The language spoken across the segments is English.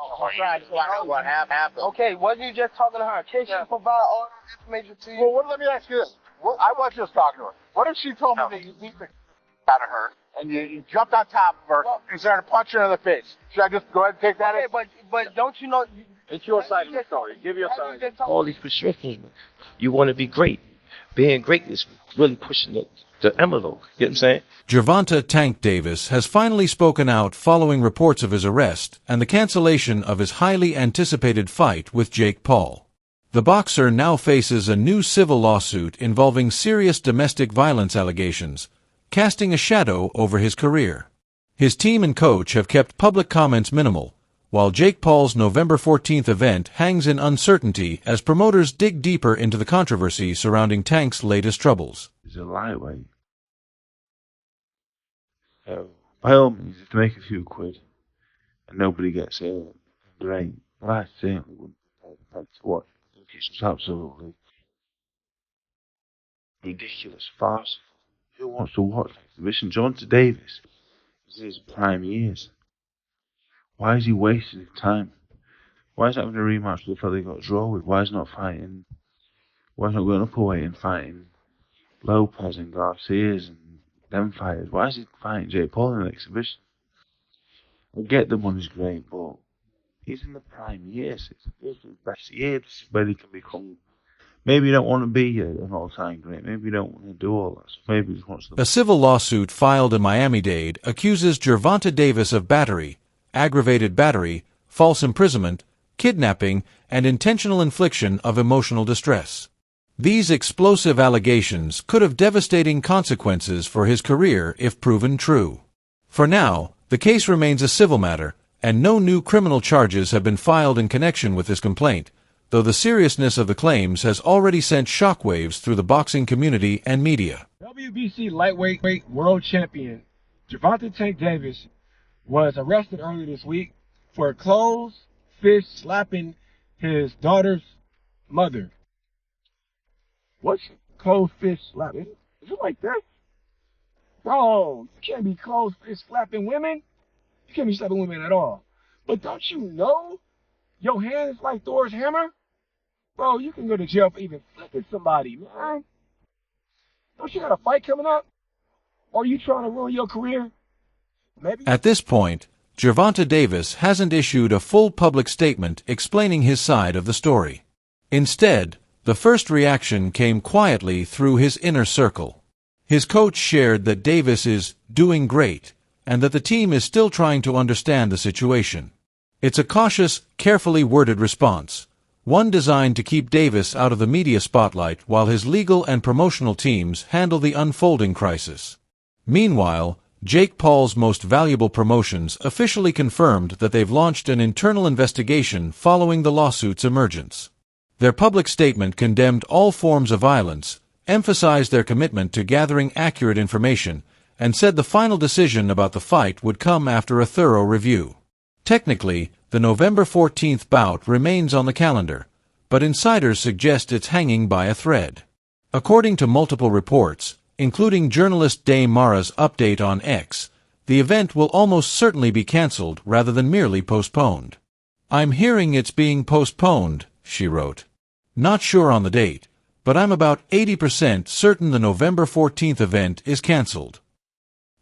I'm trying to find out what happened. Okay, wasn't you just talking to her? Can she provide all the information to you? Well, let me ask you this. I was just talking to her. What if she told me that you beat the out of her and you jumped on top of her and started punching her in the face? Should I just go ahead and take that? Okay, but don't you know? It's your side of the story. Give your side. All these restrictions, you want to be great. Being great is really pushing the envelope. You know what I'm saying? Gervonta Tank Davis has finally spoken out following reports of his arrest and the cancellation of his highly anticipated fight with Jake Paul. The boxer now faces a new civil lawsuit involving serious domestic violence allegations, casting a shadow over his career. His team and coach have kept public comments minimal, while Jake Paul's November 14th event hangs in uncertainty as promoters dig deeper into the controversy surrounding Tank's latest troubles. He's a lightweight. By all means, if they make a few quid and nobody gets hurt, great. But I certainly wouldn't pay the price to watch. It's just absolutely ridiculous, farce. Who wants to watch the exhibition? Gervonta Davis is in his prime years. Why is he wasting his time? Why is he having a rematch with the fella he got a draw with? Why is he not fighting? Why is he not going up a weight and fighting Lopez and Garcia's and them fighters? Why is he fighting Jake Paul in an exhibition? I get the money's great, but he's in the prime years. It's his best year. This is where he can become. Maybe you don't want to be an all-time great. Maybe you don't want to do all that. Maybe he just wants to. A civil lawsuit filed in Miami-Dade accuses Gervonta Davis of battery, aggravated battery, false imprisonment, kidnapping, and intentional infliction of emotional distress. These explosive allegations could have devastating consequences for his career if proven true. For now, the case remains a civil matter, and no new criminal charges have been filed in connection with this complaint, though the seriousness of the claims has already sent shockwaves through the boxing community and media. WBC lightweight world champion Gervonta Tank Davis was arrested earlier this week for closed fist slapping his daughter's mother. What's closed fist slapping? Is it like that? Bro, you can't be closed fist slapping women. You can't be slapping women at all. But don't you know your hand is like Thor's hammer? Bro, you can go to jail for even flicking somebody, man. Don't you got a fight coming up? Or are you trying to ruin your career? Maybe. At this point, Gervonta Davis hasn't issued a full public statement explaining his side of the story. Instead, the first reaction came quietly through his inner circle. His coach shared that Davis is doing great and that the team is still trying to understand the situation. It's a cautious, carefully worded response, one designed to keep Davis out of the media spotlight while his legal and promotional teams handle the unfolding crisis. Meanwhile, Jake Paul's most valuable promotions officially confirmed that they've launched an internal investigation following the lawsuit's emergence. Their public statement condemned all forms of violence, emphasized their commitment to gathering accurate information, and said the final decision about the fight would come after a thorough review. Technically, the November 14th bout remains on the calendar, but insiders suggest it's hanging by a thread. According to multiple reports, including journalist Dame Mara's update on X, the event will almost certainly be cancelled rather than merely postponed. "I'm hearing it's being postponed," she wrote. "Not sure on the date, but I'm about 80% certain the November 14th event is cancelled."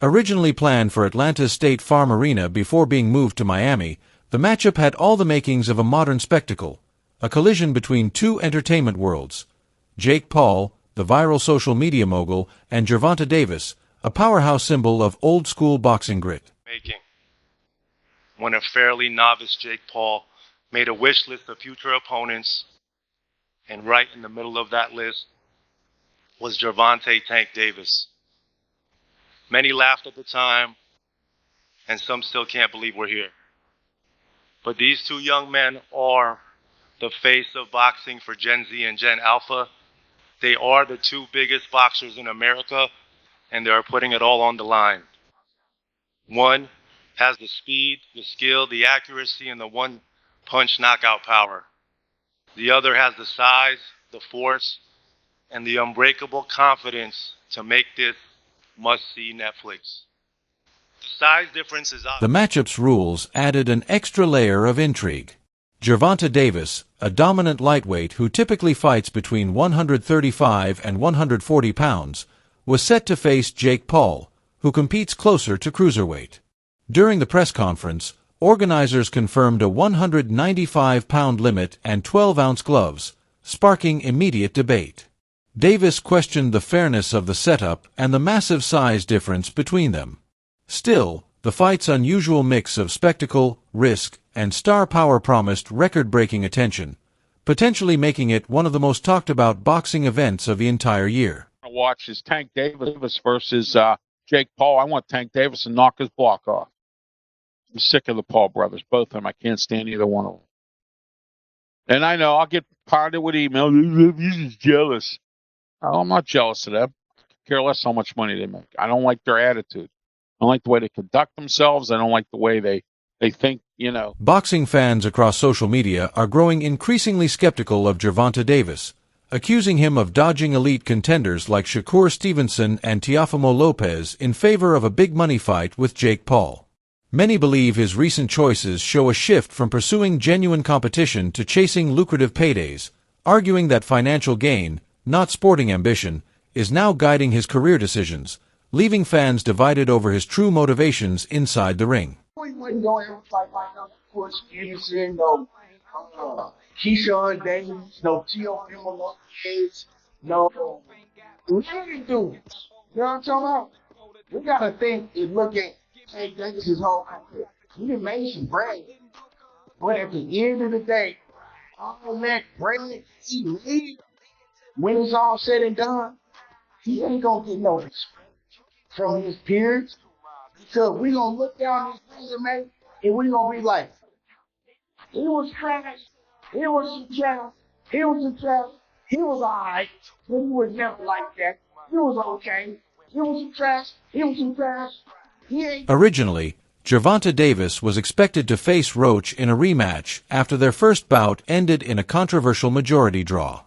Originally planned for Atlanta's State Farm Arena before being moved to Miami, the matchup had all the makings of a modern spectacle, a collision between two entertainment worlds: Jake Paul, the viral social media mogul, and Gervonta Davis, a powerhouse symbol of old-school boxing grit. When a fairly novice Jake Paul made a wish list of future opponents, and right in the middle of that list was Gervonta Tank Davis. Many laughed at the time, and some still can't believe we're here. But these two young men are the face of boxing for Gen Z and Gen Alpha. They are the two biggest boxers in America, and they are putting it all on the line. One has the speed, the skill, the accuracy, and the one-punch knockout power. The other has the size, the force, and the unbreakable confidence to make this must-see Netflix. The size difference is The matchup's rules added an extra layer of intrigue. Gervonta Davis, a dominant lightweight who typically fights between 135 and 140 pounds, was set to face Jake Paul, who competes closer to cruiserweight. During the press conference, organizers confirmed a 195-pound limit and 12-ounce gloves, sparking immediate debate. Davis questioned the fairness of the setup and the massive size difference between them. Still, the fight's unusual mix of spectacle, risk, and star power promised record-breaking attention, potentially making it one of the most talked-about boxing events of the entire year. I watch is Tank Davis versus Jake Paul. I want Tank Davis to knock his block off. I'm sick of the Paul brothers, both of them. I can't stand either one of them. And I know I'll get pounded with emails. He's just jealous. Oh, I'm not jealous of them. I care less how much money they make. I don't like their attitude. I don't like the way they conduct themselves. I don't like the way they think, you know. Boxing fans across social media are growing increasingly skeptical of Gervonta Davis, accusing him of dodging elite contenders like Shakur Stevenson and Teofimo Lopez in favor of a big-money fight with Jake Paul. Many believe his recent choices show a shift from pursuing genuine competition to chasing lucrative paydays, arguing that financial gain, not sporting ambition, is now guiding his career decisions, leaving fans divided over his true motivations inside the ring. We wouldn't go ever fight like no Shakur Stevenson, no Keyshawn Davis, no Teofimo Lopez, no many dudes. You know what I'm talking about? We gotta think and look at Tank Davis' whole career. He done made some bread. But at the end of the day, all that bread he made, when it's all said and done, he ain't gonna get no respect from his peers. So we gonna look down his resume and we gonna be like, he was trash, he was some trash, he was some trash, he was alright, but he was never like that. He was okay. He was some trash, he was some trash. He ain't. Originally, Gervonta Davis was expected to face Froch in a rematch after their first bout ended in a controversial majority draw.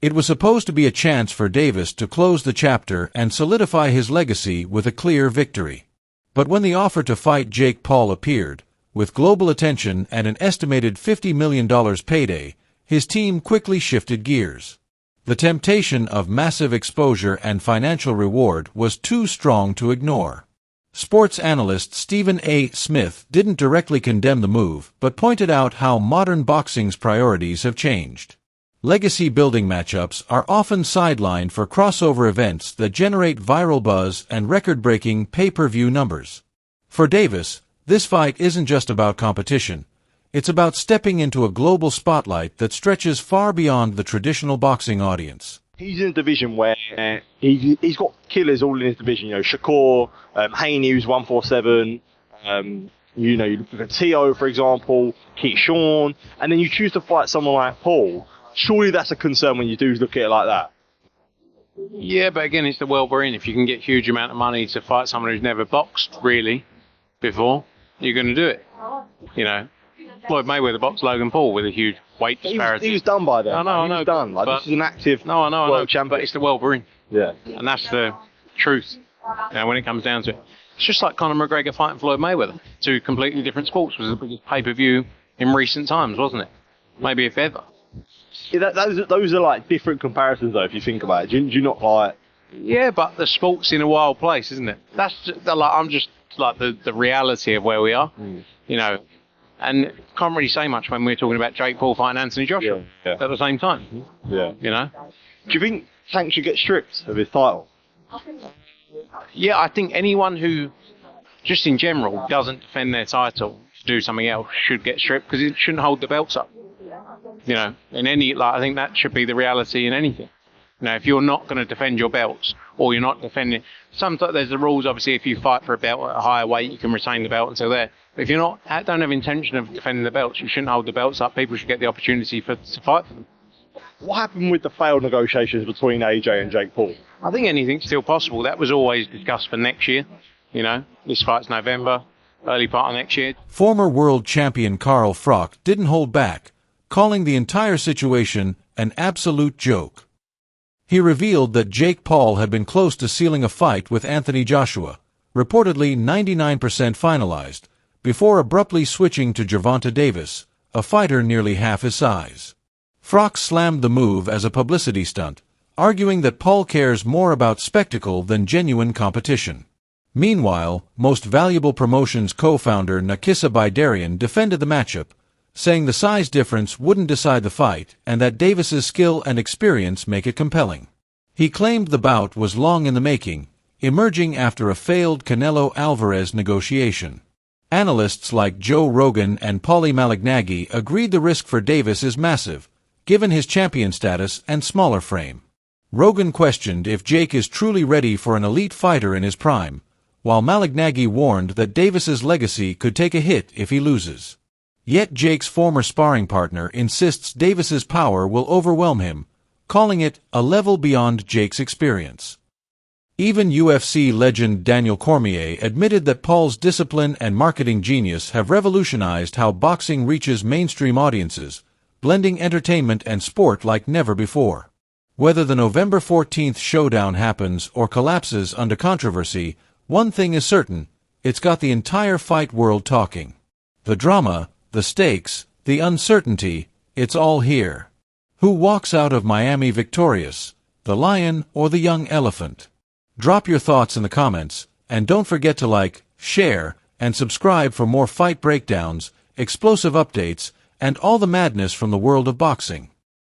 It was supposed to be a chance for Davis to close the chapter and solidify his legacy with a clear victory. But when the offer to fight Jake Paul appeared, with global attention and an estimated $50 million payday, his team quickly shifted gears. The temptation of massive exposure and financial reward was too strong to ignore. Sports analyst Stephen A. Smith didn't directly condemn the move, but pointed out how modern boxing's priorities have changed. Legacy-building matchups are often sidelined for crossover events that generate viral buzz and record-breaking pay-per-view numbers. For Davis, this fight isn't just about competition. It's about stepping into a global spotlight that stretches far beyond the traditional boxing audience. He's in a division where he's got killers all in his division. You know, Shakur, Haney, who's 147. You know, you look at Tio, for example, Keyshawn, and then you choose to fight someone like Paul. Surely that's a concern when you do look at it like that. Yeah, but again, it's the world we're in. If you can get a huge amount of money to fight someone who's never boxed, really, before, you're going to do it. You know, Floyd Mayweather boxed Logan Paul with a huge weight disparity. He was done by then. I know. He was done. Like, this is an active world champion. But it's the world we're in. Yeah. And that's the truth. You know, when it comes down to it. It's just like Conor McGregor fighting Floyd Mayweather. Two completely different sports. It was the biggest pay-per-view in recent times, wasn't it? Maybe if ever. Yeah, those are like different comparisons, though, if you think about it. Do you not like? Yeah, but the sport's in a wild place, isn't it? That's just, like, I'm just like the reality of where we are, you know. And can't really say much when we're talking about Jake Paul fighting Anthony Joshua at the same time. Yeah. You know. Do you think Tank should get stripped of his title? Yeah, I think anyone who, just in general, doesn't defend their title to do something else should get stripped because it shouldn't hold the belts up. You know, in any, like, I think that should be the reality in anything. You know, if you're not going to defend your belts, or you're not defending, sometimes there's the rules, obviously, if you fight for a belt at a higher weight, you can retain the belt until there. But if you're not, don't have intention of defending the belts, you shouldn't hold the belts up. People should get the opportunity to fight for them. What happened with the failed negotiations between AJ and Jake Paul? I think anything's still possible. That was always discussed for next year. You know, this fight's November, early part of next year. Former world champion Froch didn't hold back, calling the entire situation an absolute joke. He revealed that Jake Paul had been close to sealing a fight with Anthony Joshua, reportedly 99% finalized, before abruptly switching to Gervonta Davis, a fighter nearly half his size. Froch slammed the move as a publicity stunt, arguing that Paul cares more about spectacle than genuine competition. Meanwhile, Most Valuable Promotions co-founder Nakissa Bidarian defended the matchup, saying the size difference wouldn't decide the fight and that Davis's skill and experience make it compelling. He claimed the bout was long in the making, emerging after a failed Canelo-Alvarez negotiation. Analysts like Joe Rogan and Paulie Malignaggi agreed the risk for Davis is massive, given his champion status and smaller frame. Rogan questioned if Jake is truly ready for an elite fighter in his prime, while Malignaggi warned that Davis's legacy could take a hit if he loses. Yet Jake's former sparring partner insists Davis's power will overwhelm him, calling it a level beyond Jake's experience. Even UFC legend Daniel Cormier admitted that Paul's discipline and marketing genius have revolutionized how boxing reaches mainstream audiences, blending entertainment and sport like never before. Whether the November 14th showdown happens or collapses under controversy, one thing is certain, it's got the entire fight world talking. The drama, the stakes, the uncertainty, it's all here. Who walks out of Miami victorious, the lion or the young elephant? Drop your thoughts in the comments, and don't forget to like, share, and subscribe for more fight breakdowns, explosive updates, and all the madness from the world of boxing.